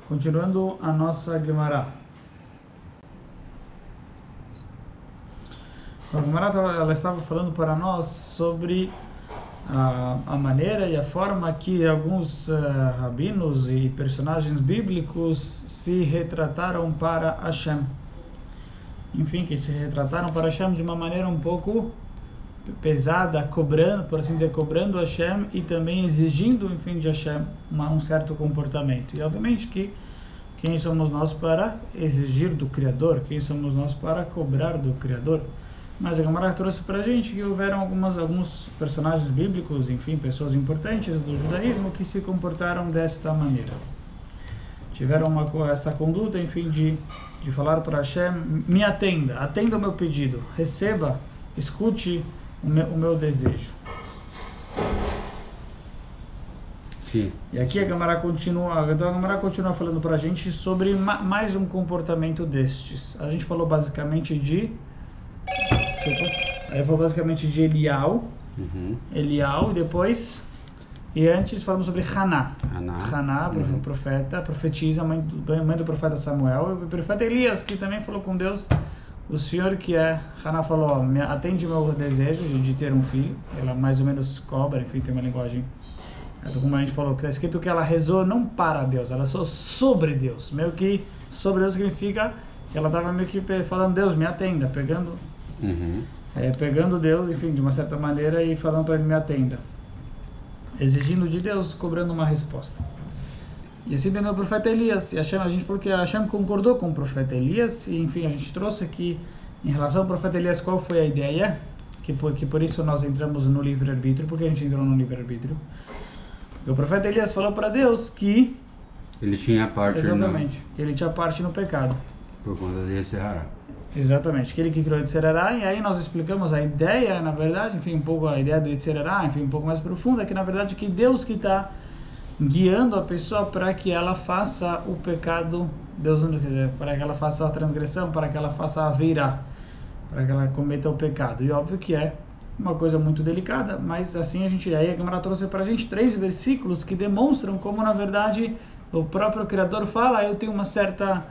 Continuando a nossa Gemara. A Gemara ela estava falando para nós sobre a maneira e a forma que alguns rabinos e personagens bíblicos se retrataram para Hashem. Enfim, que se retrataram para Hashem de uma maneira um pouco pesada, cobrando, por assim dizer, cobrando Hashem e também exigindo, enfim, de Hashem um certo comportamento. E obviamente que quem somos nós para exigir do Criador? Quem somos nós para cobrar do Criador? Mas a Gemara trouxe para a gente que houveram alguns personagens bíblicos, enfim, pessoas importantes do judaísmo que se comportaram desta maneira. Tiveram essa conduta, enfim, de falar para Hashem: me atenda o meu pedido, receba, escute o meu desejo. Sim. E aqui a Gemara continua falando para a gente sobre mais um comportamento destes. A gente falou basicamente de Elial, Elial, e antes falamos sobre Haná, profeta, profetiza, mãe do profeta Samuel, e o profeta Elias, que também falou com Deus. O senhor que Haná falou: atende o meu desejo de ter um filho. Ela mais ou menos cobra, enfim, tem uma linguagem, como a gente falou, que está escrito que ela rezou não para Deus, ela rezou sobre Deus. Meio que sobre Deus significa que ela estava meio que falando: Deus, me atenda, pegando Deus, enfim, de uma certa maneira, e falando para ele: me atenda, exigindo de Deus, cobrando uma resposta. E assim também o profeta Elias. E Hashem, a gente falou que Hashem concordou com o profeta Elias. E enfim, a gente trouxe aqui, em relação ao profeta Elias, qual foi a ideia, que por isso nós entramos no livre-arbítrio. Porque a gente entrou no livre-arbítrio? O profeta Elias falou para Deus que ele tinha parte. Exatamente, que ele tinha parte no pecado, por conta de Yetzirará. Exatamente, que ele que criou Yetzirará. E aí nós explicamos a ideia, na verdade, enfim, um pouco a ideia do Yetzirará, enfim, um pouco mais profunda, que na verdade que Deus que está guiando a pessoa para que ela faça o pecado, Deus não quer dizer, para que ela faça a transgressão, para que ela faça a veirá, para que ela cometa o pecado. E óbvio que é uma coisa muito delicada, mas assim a Gemara trouxe para a gente 3 versículos que demonstram como na verdade o próprio Criador fala: eu tenho uma certa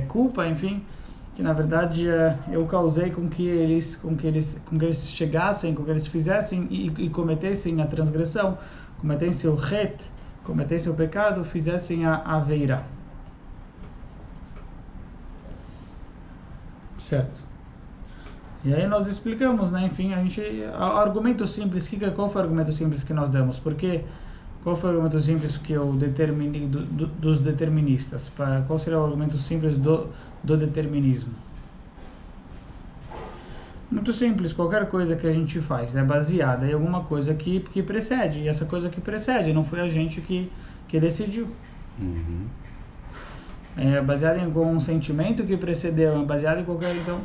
culpa, enfim, que na verdade eu causei com que eles chegassem, com que eles fizessem e cometessem a transgressão, cometessem o het, cometessem o pecado, fizessem a veirá. Certo? E aí nós explicamos, né? Enfim, argumento simples, qual foi o argumento simples que nós demos? Porque qual foi o argumento simples que eu determinei dos deterministas? Qual seria o argumento simples do determinismo? Muito simples, qualquer coisa que a gente faz é baseada em alguma coisa que precede, e essa coisa que precede não foi a gente que decidiu. É baseado em algum sentimento que precedeu, é baseado em qualquer... Então,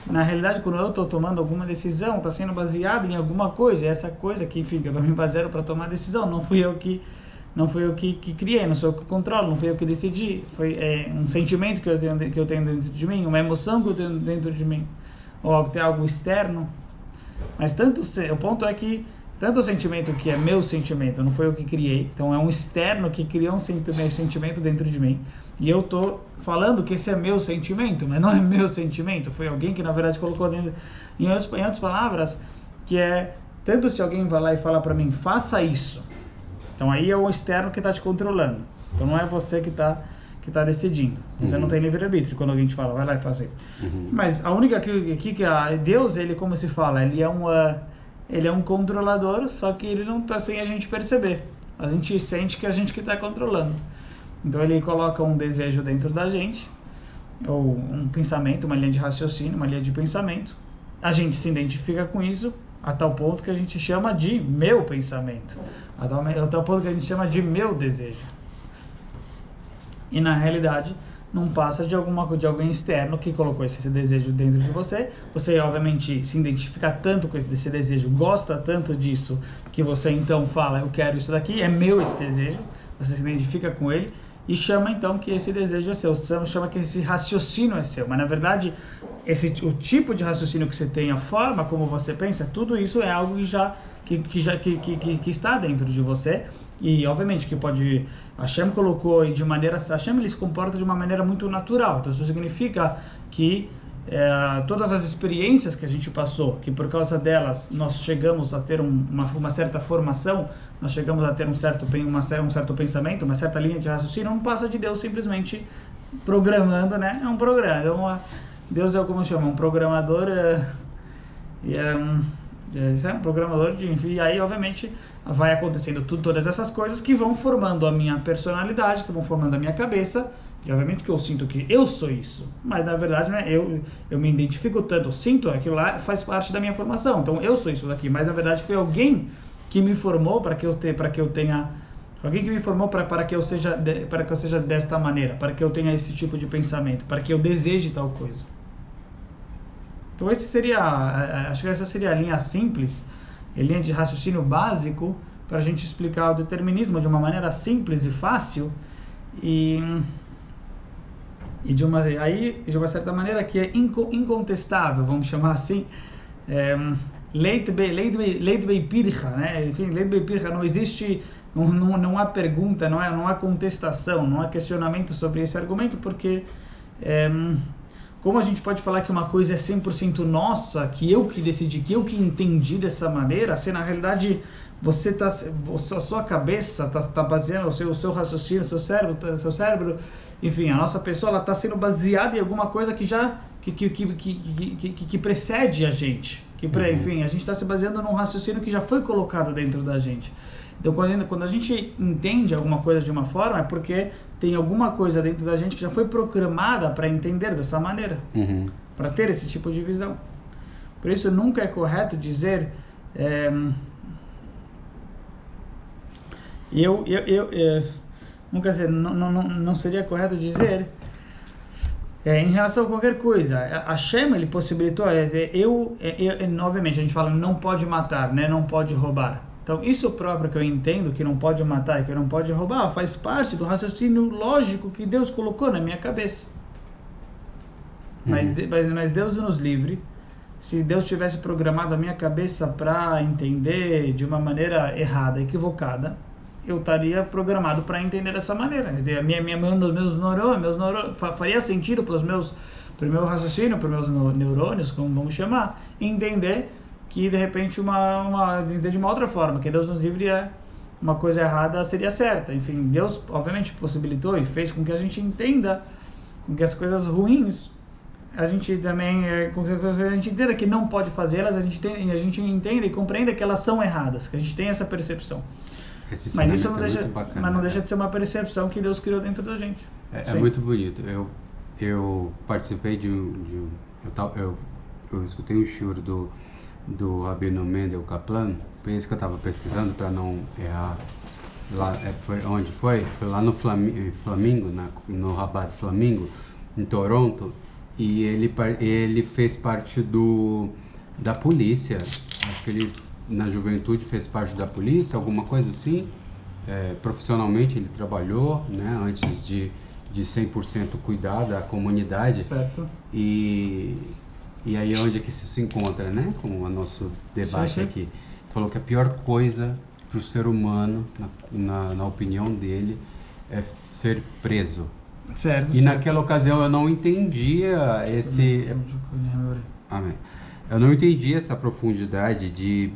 na realidade, quando eu estou tomando alguma decisão, está sendo baseado em alguma coisa, e essa coisa que, enfim, que eu estou me baseando para tomar a decisão, não fui eu que criei, não sou eu que controlo, não fui eu que decidi, foi um sentimento que eu tenho dentro de mim, uma emoção que eu tenho dentro de mim, ou tem algo externo. Mas o ponto é que tanto o sentimento que é meu sentimento, não foi eu que criei, então é um externo que criou um sentimento dentro de mim, e eu estou falando que esse é meu sentimento, mas não é meu sentimento, foi alguém que na verdade colocou dentro. Em outras palavras, que tanto se alguém vai lá e fala para mim: faça isso, então aí é o externo que está te controlando, então não é você que está decidindo. Você não tem livre-arbítrio quando alguém te fala: vai lá e faça isso. Mas a única que Deus, ele, como se fala, ele é um controlador, só que ele não está sem a gente perceber. A gente sente que a gente que está controlando. Então ele coloca um desejo dentro da gente, ou um pensamento, uma linha de raciocínio, uma linha de pensamento. A gente se identifica com isso a tal ponto que a gente chama de meu pensamento, a tal ponto que a gente chama de meu desejo. E na realidade não passa de alguém externo que colocou esse desejo dentro de você. Você obviamente se identifica tanto com esse desejo, gosta tanto disso, que você então fala: eu quero isso daqui, é meu esse desejo. Você se identifica com ele e chama então que esse desejo é seu, chama que esse raciocínio é seu. Mas na verdade o tipo de raciocínio que você tem, a forma como você pensa, tudo isso é algo que está dentro de você, E obviamente que pode, Hashem colocou e de maneira, Hashem ele se comporta de uma maneira muito natural, então isso significa que todas as experiências que a gente passou, que por causa delas nós chegamos a ter uma certa formação, nós chegamos a ter um certo pensamento, uma certa linha de raciocínio, não passa de Deus simplesmente programando, né? É um programa, então, Deus é como chama, um programador, um programador de, enfim, e aí obviamente vai acontecendo todas essas coisas que vão formando a minha personalidade, que vão formando a minha cabeça. E obviamente que eu sinto que eu sou isso, mas na verdade, né, eu me identifico tanto, eu sinto aquilo lá, faz parte da minha formação, então eu sou isso daqui, mas na verdade foi alguém que me formou para que eu tenha, alguém que me formou para que eu seja desta maneira, para que eu tenha esse tipo de pensamento, para que eu deseje tal coisa. Então acho que essa seria a linha simples, a linha de raciocínio básico para a gente explicar o determinismo de uma maneira simples e fácil e de uma certa maneira que é incontestável, vamos chamar assim, leit bei pircha, né? Enfim, leit bei pircha, não existe, não há pergunta, não há contestação, não há questionamento sobre esse argumento, porque como a gente pode falar que uma coisa é 100% nossa, que eu que decidi, que eu que entendi dessa maneira, se na realidade a sua cabeça está baseando o seu raciocínio, seu cérebro, enfim, a nossa pessoa ela está sendo baseada em alguma coisa que já que precede a gente, enfim, a gente está se baseando num raciocínio que já foi colocado dentro da gente. Então, quando a gente entende alguma coisa de uma forma, é porque tem alguma coisa dentro da gente que já foi programada para entender dessa maneira, para ter esse tipo de visão. Por isso, nunca é correto dizer não seria correto dizer em relação a qualquer coisa. Hashem, ele possibilitou, obviamente a gente fala não pode matar, né, não pode roubar. Então isso próprio que eu entendo, que não pode matar e que não pode roubar, faz parte do raciocínio lógico que Deus colocou na minha cabeça. Mas Deus nos livre, se Deus tivesse programado a minha cabeça para entender de uma maneira errada, equivocada, eu estaria programado para entender dessa maneira. Meus neurônios faria sentido para o meu raciocínio, para os meus neurônios, como vamos chamar, entender que de repente de uma outra forma, que Deus nos livre uma coisa errada seria certa. Enfim, Deus obviamente possibilitou e fez com que a gente entenda, com que as coisas ruins a gente também a gente entenda que não pode fazê-las, a gente entenda e compreenda que elas são erradas, que a gente tem essa percepção. Mas isso não deixa de ser uma percepção que Deus criou dentro da gente. É muito bonito. Eu participei eu escutei um shiur do Rabino Mendel Kaplan, por isso que eu estava pesquisando para não errar. Lá, onde foi? Foi lá no Flamingo, no Rabat Flamingo, em Toronto, e ele fez parte da polícia. Acho que ele na juventude fez parte da polícia, alguma coisa assim. Profissionalmente ele trabalhou, né, antes de 100% cuidar da comunidade. Certo. E aí onde é que isso se encontra, né, com o nosso debate sim. aqui. Falou que a pior coisa para o ser humano, na opinião dele, é ser preso. Certo. E naquela ocasião eu não entendia Amém. Eu não entendi essa profundidade de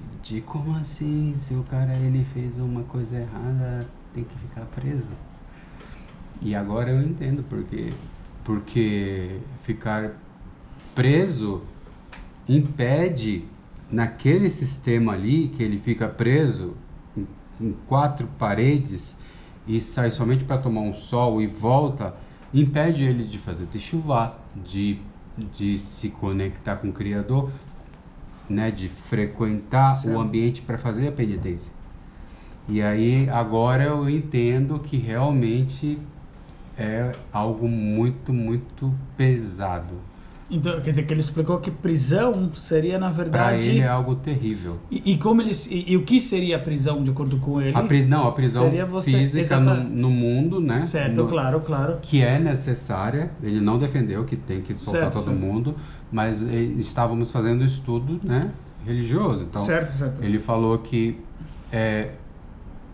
como assim, se o cara ele fez uma coisa errada, tem que ficar preso. E agora eu entendo porque ficar preso impede, naquele sistema ali, que ele fica preso em 4 paredes e sai somente para tomar um sol e volta, impede ele de fazer techuvá, de se conectar com o Criador, né, de frequentar o ambiente para fazer a penitência. E aí agora eu entendo que realmente é algo muito, muito pesado. Então, quer dizer que ele explicou que prisão seria, na verdade... Para ele é algo terrível. E o que seria a prisão, de acordo com ele? A prisão física no mundo, né? Certo, claro. Que é necessária. Ele não defendeu que tem que soltar todo mundo, mas estávamos fazendo estudo, né, religioso. Então, certo. ele falou que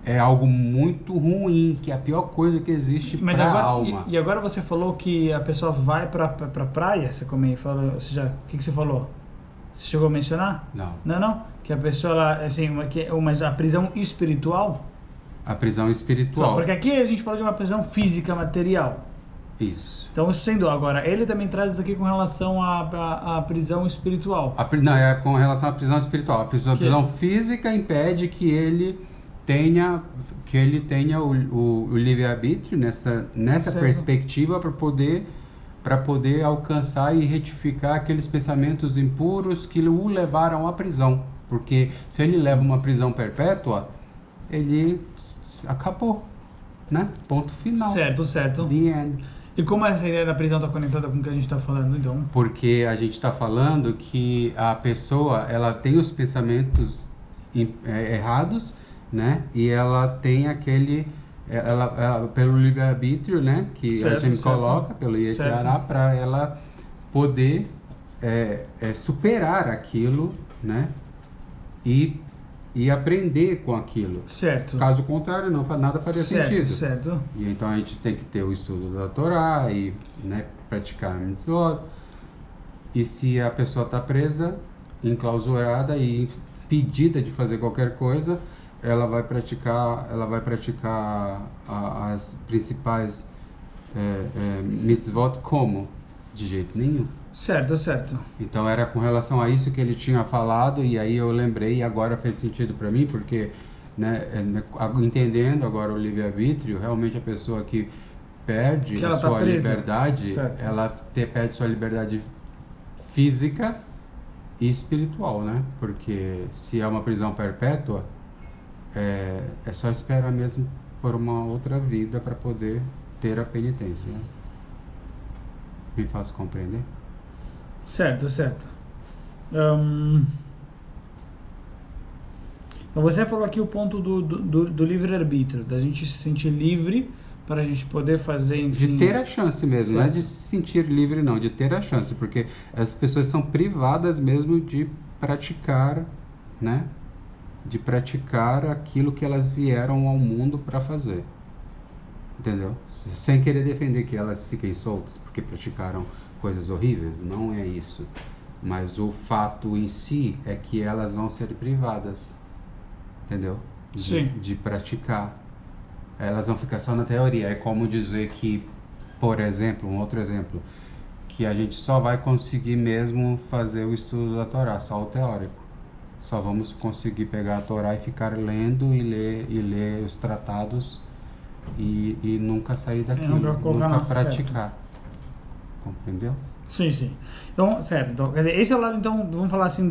é algo muito ruim, que é a pior coisa que existe para a alma. E agora você falou que a pessoa vai para praia, você falou, ou seja, o que você falou? Você chegou a mencionar? Não. Não? Que a pessoa, ela, assim, mas a prisão espiritual? A prisão espiritual. Porque aqui a gente fala de uma prisão física, material. Isso. Então, isso sendo agora, ele também traz isso aqui com relação à prisão espiritual. Não, é com relação à prisão espiritual. A prisão física impede que ele tenha o livre-arbítrio nessa perspectiva para poder alcançar e retificar aqueles pensamentos impuros que o levaram à prisão. Porque se ele leva uma prisão perpétua, ele acabou, né? Ponto final. Certo. The end. E como essa ideia da prisão está conectada com o que a gente está falando, então? Porque a gente está falando que a pessoa, ela tem os pensamentos errados, né? E ela tem ela pelo livre-arbítrio, né? Que a gente coloca, pelo Yetzirah, para ela poder superar aquilo, né? E aprender com aquilo. Certo. Caso contrário, nada faria sentido. Certo. E então a gente tem que ter o estudo da Torá e, né, praticar a mitzvot. E se a pessoa está presa, enclausurada e impedida de fazer qualquer coisa, ela vai praticar as principais mitzvot como? De jeito nenhum. Certo. Então era com relação a isso que ele tinha falado, e aí eu lembrei e agora fez sentido para mim, porque, né, entendendo agora o livre-arbítrio, realmente a pessoa que perde a sua liberdade, ela perde sua liberdade física e espiritual, né? Porque se é uma prisão perpétua, é só esperar mesmo por uma outra vida para poder ter a penitência. Me faço compreender? Certo. Então você falou aqui o ponto do livre-arbítrio, da gente se sentir livre para a gente poder fazer, enfim... De ter a chance mesmo, não é de se sentir livre não, de ter a chance, porque as pessoas são privadas mesmo de praticar, né? De praticar aquilo que elas vieram ao mundo para fazer. Entendeu? Sem querer defender que elas fiquem soltas porque praticaram coisas horríveis, não é isso. Mas o fato em si é que elas vão ser privadas, entendeu? De praticar. Elas vão ficar só na teoria. É como dizer que, por exemplo, um outro exemplo, que a gente só vai conseguir mesmo fazer o estudo da Torá, só o teórico. Só vamos conseguir pegar a Torá e ficar lendo e ler os tratados e nunca sair daquilo, nunca praticar. Certo. Compreendeu? Sim. Então, certo. Então, quer dizer, esse é o lado, então, vamos falar assim,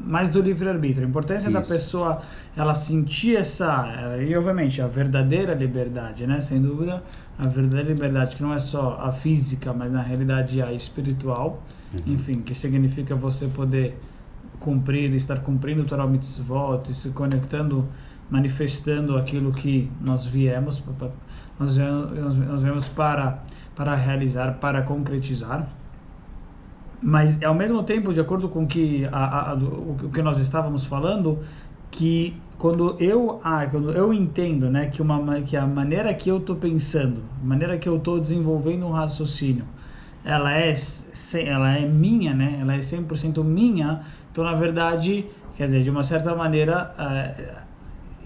mais do livre-arbítrio. A importância da pessoa, ela sentir e obviamente a verdadeira liberdade, né? Sem dúvida, a verdadeira liberdade, que não é só a física, mas na realidade a espiritual. Enfim, que significa você poder estar cumprindo o Torah Mitzvot, se conectando, manifestando aquilo que nós viemos para realizar, para concretizar. Mas ao mesmo tempo, de acordo com o que nós estávamos falando, que quando eu entendo, né, que a maneira que eu estou pensando, a maneira que eu estou desenvolvendo um raciocínio, ela é minha, né? Ela é 100% minha. Então, na verdade, quer dizer, de uma certa maneira,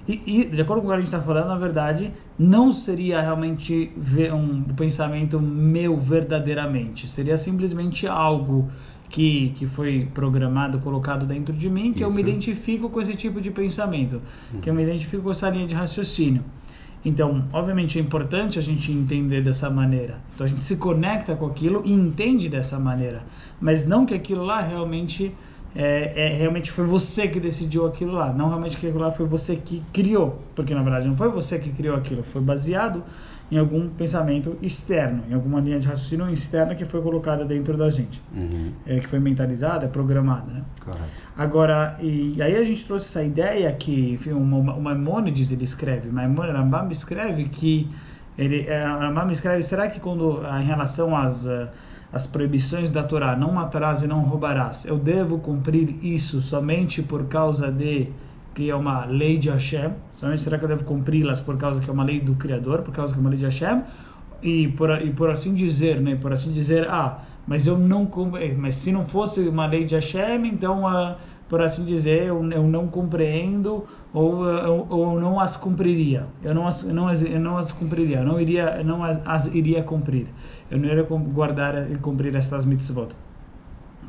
de acordo com o que a gente está falando, na verdade, não seria realmente um pensamento meu verdadeiramente. Seria simplesmente algo que foi programado, colocado dentro de mim, que eu me identifico com esse tipo de pensamento, que eu me identifico com essa linha de raciocínio. Então, obviamente é importante a gente entender dessa maneira. Então a gente se conecta com aquilo e entende dessa maneira. Mas não que aquilo lá realmente realmente foi você que decidiu aquilo lá. Não realmente que aquilo lá foi você que criou. Porque na verdade não foi você que criou aquilo. Foi baseado em algum pensamento externo, em alguma linha de raciocínio externa que foi colocada dentro da gente, que foi mentalizada, programada, né? Correto. Agora, e aí a gente trouxe essa ideia que, enfim, o Maimônides, ele escreve, Rambam escreve que, Rambam escreve, será que quando, em relação às proibições da Torá, não matarás e não roubarás, eu devo cumprir isso somente por causa de que é uma lei de Hashem, somente será que eu devo cumpri-las por causa que é uma lei do Criador, por causa que é uma lei de Hashem, e por assim dizer, né, por assim dizer, mas eu não, mas se não fosse uma lei de Hashem, então, por assim dizer, eu não compreendo, ou não as cumpriria, eu não as cumpriria, não as iria cumprir, eu não iria guardar e cumprir estas mitzvot.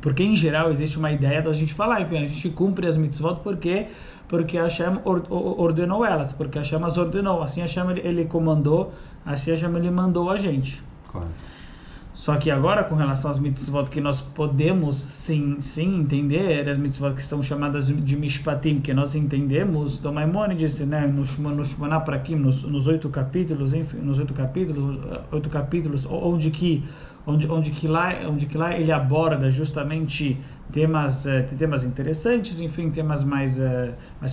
Porque em geral existe uma ideia da gente falar, enfim, a gente cumpre as mitzvot porque Hashem ordenou elas, porque Hashem as ordenou, assim Hashem ele comandou, assim Hashem ele mandou a gente. Claro. Só que agora, com relação às mitzvot que nós podemos sim entender, as mitzvot que são chamadas de mishpatim, que nós entendemos do Maimônides, né, no Shmona Prakim, nos 8 capítulos, enfim, nos 8 capítulos, onde que lá ele aborda justamente temas interessantes, enfim, temas mais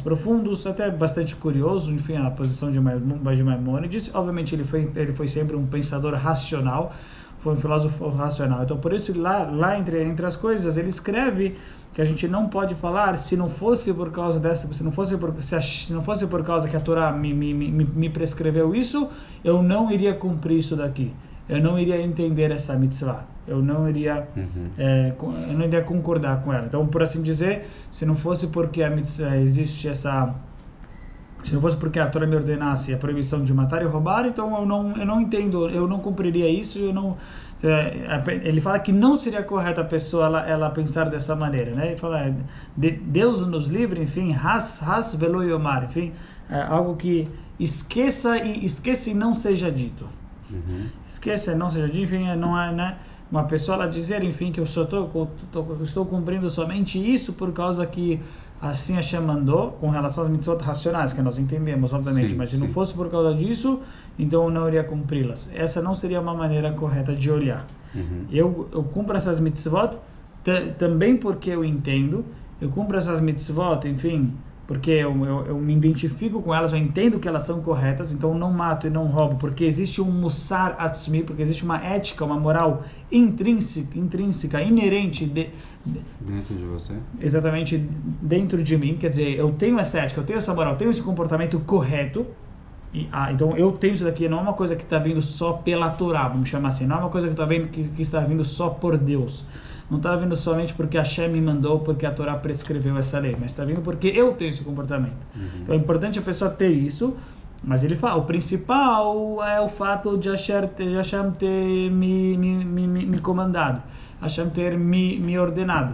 profundos, até bastante curioso, enfim, a posição de Maimônides. Obviamente ele foi sempre um pensador racional, foi um filósofo racional. Então, por isso, lá entre as coisas, ele escreve que a gente não pode falar se não fosse por causa que a Torá me prescreveu isso, eu não iria cumprir isso daqui. Eu não iria entender essa mitzvah. Eu não iria concordar com ela. Então, por assim dizer, se não fosse porque a mitzvah existe essa... Se não fosse porque a Torá me ordenasse a proibição de matar e roubar, então eu não entendo, eu não cumpriria isso, ele fala que não seria correto a pessoa ela pensar dessa maneira, né? Ele fala, Deus nos livre, enfim, has velo yomar, enfim, algo que esqueça e não seja dito. Esqueça e não seja dito, enfim, não é, né? Uma pessoa ela dizer, enfim, que eu estou cumprindo somente isso por causa que assim Hashem mandou, com relação às mitzvot racionais, que nós entendemos, obviamente, mas se não fosse por causa disso, então eu não iria cumpri-las. Essa não seria uma maneira correta de olhar. Eu cumpro essas mitzvot também porque eu entendo, eu cumpro essas mitzvot, enfim, porque eu me identifico com elas, eu entendo que elas são corretas, então eu não mato e não roubo, porque existe um mussar atzmi, porque existe uma ética, uma moral intrínseca, inerente dentro de você. Exatamente, dentro de mim, quer dizer, eu tenho essa ética, eu tenho essa moral, eu tenho esse comportamento correto, então eu tenho isso daqui, não é uma coisa que está vindo só pela Torá, vamos chamar assim, não é uma coisa que está vindo só por Deus. Não está vindo somente porque Hashem me mandou, porque a Torá prescreveu essa lei, mas está vindo porque eu tenho esse comportamento. Então é importante a pessoa ter isso, mas ele fala, o principal é o fato de Hashem ter me comandado, Hashem ter me ordenado.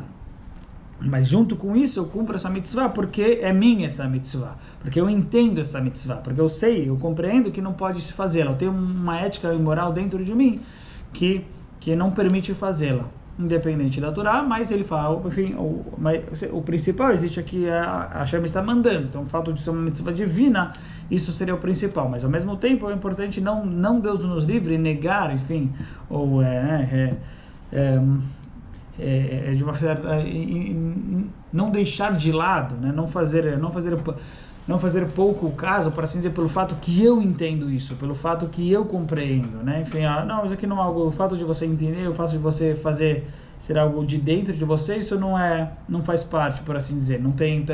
Mas junto com isso eu cumpro essa mitzvah porque é minha essa mitzvah, porque eu entendo essa mitzvah, porque eu compreendo que não pode se fazê-la, eu tenho uma ética e moral dentro de mim que não permite fazê-la. Independente da Torá, mas ele fala, enfim, o principal existe aqui, a Hashem está mandando, então o fato de ser uma mitzvah divina, isso seria o principal, mas ao mesmo tempo é importante não Deus nos livre negar, enfim, ou de uma não deixar de lado, né, não fazer pouco caso, por assim dizer, pelo fato que eu entendo isso, pelo fato que eu compreendo, né? Enfim, não, isso aqui não é algo, o fato de você entender, o fato de você fazer ser algo de dentro de você, isso não faz parte, por assim dizer, não tem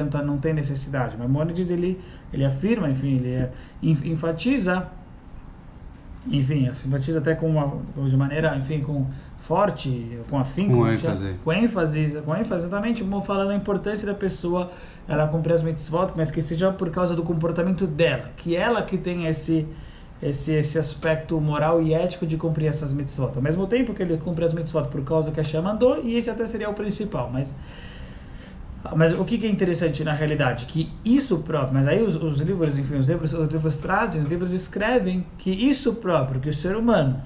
necessidade. Mas Maimônides ele afirma, enfim, ele enfatiza até de maneira, enfim, com forte, com afinco, com ênfase, exatamente, falando a importância da pessoa ela cumprir as mitzvot, mas que seja por causa do comportamento dela, que ela que tem esse aspecto moral e ético de cumprir essas mitzvot, ao mesmo tempo que ele cumpre as mitzvot por causa que a Hashem mandou, e esse até seria o principal, mas o que é interessante na realidade, que isso próprio, mas aí os livros trazem, os livros escrevem que isso próprio, que o ser humano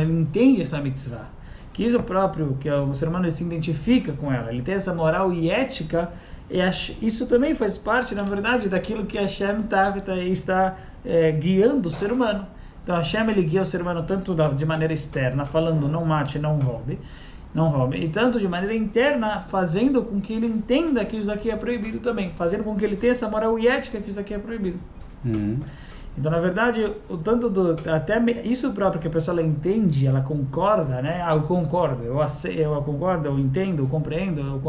ele entende essa mitzvah, que isso próprio, que o ser humano ele se identifica com ela, ele tem essa moral e ética, e isso também faz parte, na verdade, daquilo que Hashem está guiando o ser humano. Então Hashem ele guia o ser humano tanto de maneira externa, falando não mate, não roube, e tanto de maneira interna, fazendo com que ele entenda que isso daqui é proibido também, fazendo com que ele tenha essa moral e ética que isso daqui é proibido. Então, na verdade, o tanto isso próprio que a pessoa ela entende, ela concorda, né? Ah, eu concordo, eu concordo, eu entendo, eu compreendo,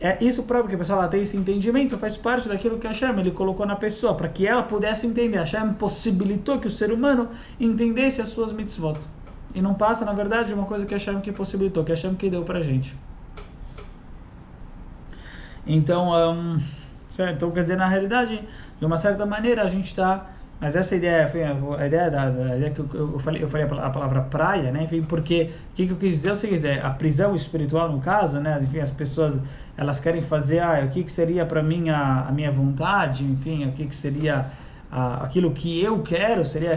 é isso próprio que a pessoa ela tem esse entendimento, faz parte daquilo que Hashem ele colocou na pessoa, para que ela pudesse entender. Hashem possibilitou que o ser humano entendesse as suas mitzvot. E não passa, na verdade, de uma coisa que Hashem que possibilitou, que Hashem que deu pra gente. Então, certo? Então, quer dizer, na realidade, de uma certa maneira, a gente está... Mas essa ideia, enfim, a ideia que eu falei a palavra praia, né? Enfim, porque o que eu quis dizer é o seguinte, a prisão espiritual no caso, né? Enfim, as pessoas, elas querem fazer, o que seria para mim a minha vontade, enfim, o que seria aquilo que eu quero, seria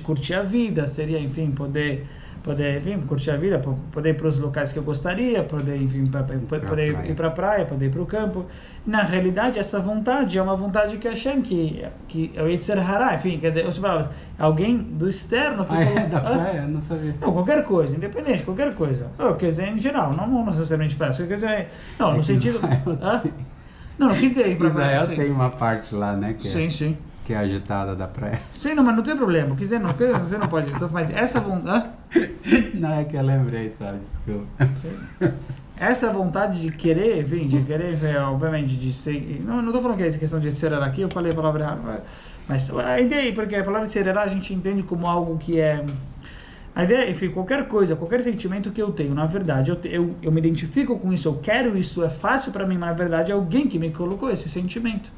curtir a vida, seria, enfim, poder enfim, curtir a vida, poder ir para os locais que eu gostaria, poder, enfim, poder ir para a praia, poder ir para o campo. Na realidade, essa vontade é uma vontade que Hashem, que é o Yetzer Hará, enfim, quer dizer, alguém do externo que da praia, eu não sabia. Não, qualquer coisa, independente, qualquer coisa. Quer dizer, em geral, não necessariamente praia, quer dizer, não, no sentido... Não quis dizer ir para a praia. Israel tem uma parte lá, né, que sim. Que é agitada da praia. Sim, não, mas não tem problema. Quiser, você não pode. Mas essa vontade... Não, é que eu lembrei, sabe? Desculpa. Sim. Essa vontade de querer, enfim, obviamente, de ser... Não estou falando que é essa questão de ser aqui, eu falei a palavra errada. Mas a ideia, porque a palavra de ser a gente entende como algo que é... A ideia, enfim, qualquer coisa, qualquer sentimento que eu tenho, na verdade, eu me identifico com isso, eu quero isso, é fácil para mim, mas na verdade é alguém que me colocou esse sentimento.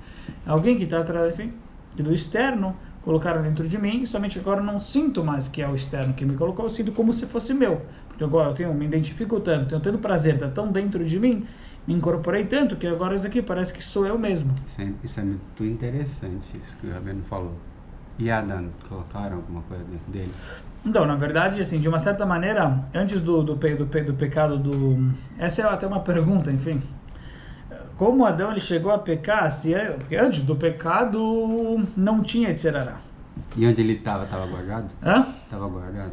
Alguém que está atrás, enfim... do externo, colocaram dentro de mim, e somente agora eu não sinto mais que é o externo que me colocou, eu sinto como se fosse meu, porque agora me identifico tanto, tenho tanto prazer, está tão dentro de mim, me incorporei tanto, que agora isso aqui parece que sou eu mesmo. Isso é muito interessante, isso que o Rabino falou. E Adam, colocaram alguma coisa dentro dele? Então, na verdade, assim, de uma certa maneira, antes do pecado essa é até uma pergunta, enfim, como Adão ele chegou a pecar, porque antes do pecado não tinha Yetzer Hará. E onde ele estava? Estava guardado? Hã? Estava guardado.